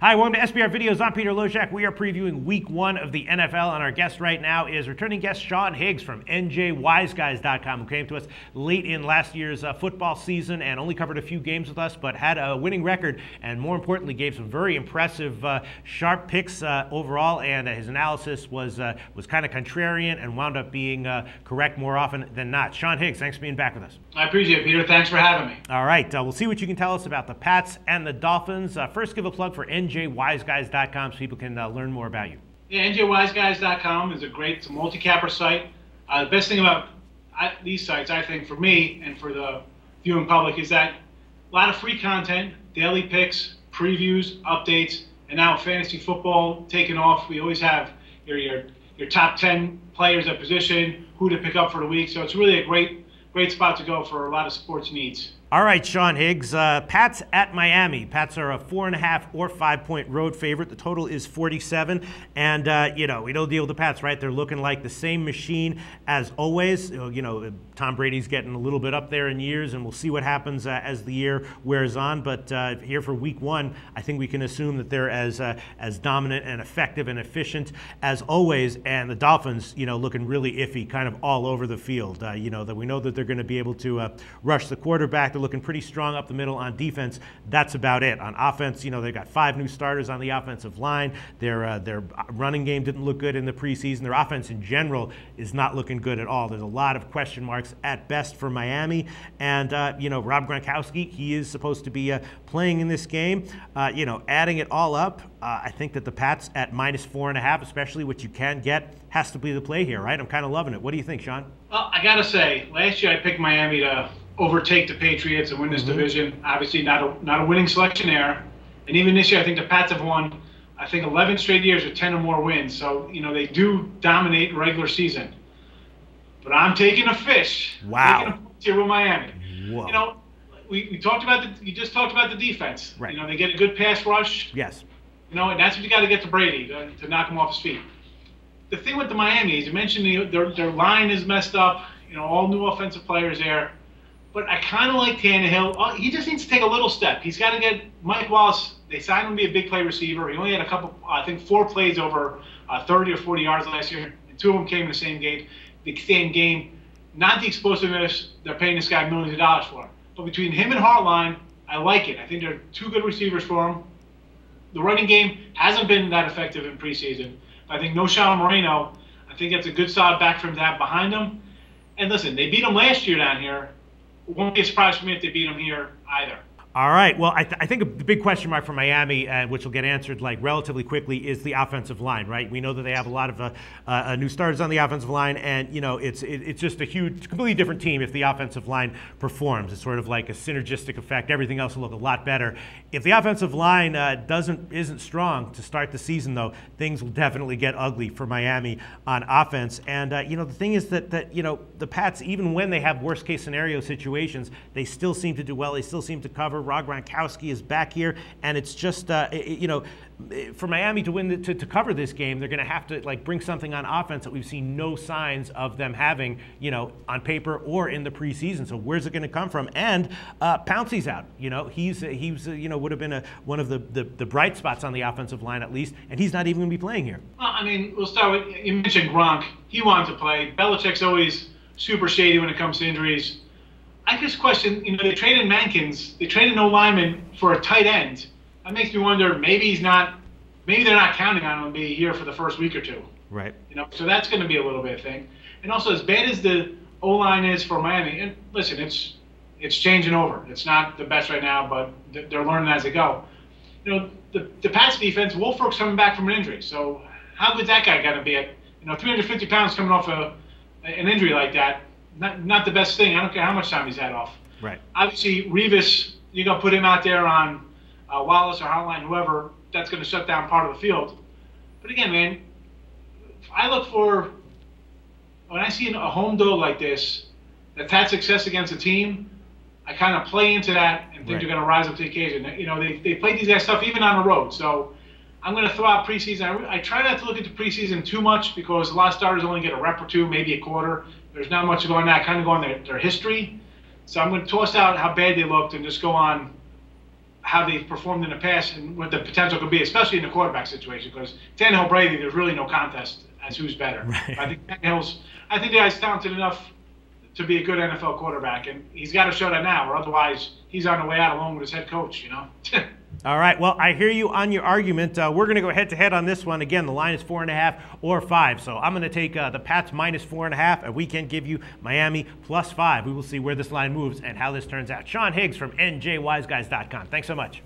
Hi, welcome to SBR Videos. I'm Peter Loshak. We are previewing Week 1 of the NFL, and our guest right now is returning guest Sean Higgs from NJWiseGuys.com, who came to us late in last year's football season and only covered a few games with us, but had a winning record and, more importantly, gave some very impressive, sharp picks overall. And his analysis was kind of contrarian and wound up being correct more often than not. Sean Higgs, thanks for being back with us. I appreciate it, Peter. Thanks for having me. All right, we'll see what you can tell us about the Pats and the Dolphins. First, give a plug for NJWiseGuys.com so people can learn more about you. Yeah, NJWiseGuys.com is it's a multi-capper site. The best thing about these sites, I think, for me and for the viewing public, is that a lot of free content, daily picks, previews, updates, and now fantasy football taking off. We always have your top 10 players at position, who to pick up for the week. So it's really a great spot to go for a lot of sports needs. All right, Sean Higgs, Pats at Miami. Pats are a 4.5 or 5-point road favorite. The total is 47. And, we don't deal with the Pats, right? They're looking like the same machine as always. Tom Brady's getting a little bit up there in years, and we'll see what happens as the year wears on. But here for Week 1, I think we can assume that they're as dominant and effective and efficient as always. And the Dolphins, looking really iffy, kind of all over the field. That we know that they're going to be able to rush the quarterback. They're looking pretty strong up the middle on defense. That's about it. On offense, they've got 5 new starters on the offensive line. Their running game didn't look good in the preseason. Their offense in general is not looking good at all. There's a lot of question marks at best for Miami. And, Rob Gronkowski, he is supposed to be playing in this game. Adding it all up, I think that the Pats at -4.5, especially what you can get, has to be the play here, right? I'm kind of loving it. What do you think, Sean? Well, I got to say, last year I picked Miami to overtake the Patriots and win this division. Obviously not a winning selection there. And even this year, I think the Pats have won, 11 straight years with 10 or more wins. So, they do dominate regular season. But I'm taking a fish. Wow. I'm taking a fish here with Miami. Whoa. We talked about you just talked about the defense. Right. They get a good pass rush. Yes. And that's what you got to get to Brady to knock him off his feet. The thing with the Miami is you mentioned their line is messed up. All new offensive players there. But I kind of like Tannehill. He just needs to take a little step. He's got to get Mike Wallace. They signed him to be a big play receiver. He only had 4 plays over 30 or 40 yards last year. And 2 of them came in the same game. Not the explosiveness they're paying this guy millions of dollars for. But between him and Hartline, I like it. I think they're 2 good receivers for him. The running game hasn't been that effective in preseason. But I think Loshak Moreno, I think that's a good solid back for him to have behind him. And listen, they beat him last year down here. Won't be a surprise for me if they beat them here either. All right. Well, I think the big question mark for Miami, which will get answered relatively quickly, is the offensive line. Right? We know that they have a lot of new starters on the offensive line, and it's just a completely different team if the offensive line performs. It's sort of like a synergistic effect. Everything else will look a lot better. If the offensive line isn't strong to start the season, though, things will definitely get ugly for Miami on offense. And the thing is that the Pats, even when they have worst case scenario situations, they still seem to do well. They still seem to cover. Rob Gronkowski is back here, and it's just for Miami to win to cover this game, they're going to have to bring something on offense that we've seen no signs of them having, on paper or in the preseason. So where's it going to come from? And Pouncey's out. He would have been one of the bright spots on the offensive line at least, and he's not even going to be playing here. Well, we'll start with, you mentioned Gronk. He wanted to play. Belichick's always super shady when it comes to injuries. I just question, they traded Mankins, they traded no lineman for a tight end. That makes me wonder, maybe they're not counting on him to be here for the first week or 2. Right. So that's going to be a little bit of a thing. And also, as bad as the O-line is for Miami, and listen, it's changing over. It's not the best right now, but they're learning as they go. The Pats defense, Wolford's coming back from an injury. So how good's that guy going to be at, 350 pounds coming off an injury like that? Not the best thing. I don't care how much time he's had off. Right. Obviously, Revis, you're going to put him out there on Wallace or Hartline, whoever, that's going to shut down part of the field. But again, man, I look for, when I see a home dog like this that's had success against a team, I kind of play into that and think they're going to rise up to the occasion. They played these guys tough even on the road. So I'm going to throw out preseason. I try not to look into preseason too much because a lot of starters only get a rep or 2, maybe a quarter. There's not much to go on that. I kind of go on their history. So I'm going to toss out how bad they looked and just go on how they've performed in the past and what the potential could be, especially in the quarterback situation. Because Tannehill, Brady, there's really no contest as who's better. Right. I think the guy's talented enough to be a good NFL quarterback, and he's got to show that now, or otherwise he's on the way out along with his head coach. All right. Well, I hear you on your argument. We're going to go head-to-head on this one. Again, the line is 4.5 or 5. So I'm going to take the Pats minus 4.5, and we can give you Miami plus 5. We will see where this line moves and how this turns out. Sean Higgs from NJWiseGuys.com. Thanks so much.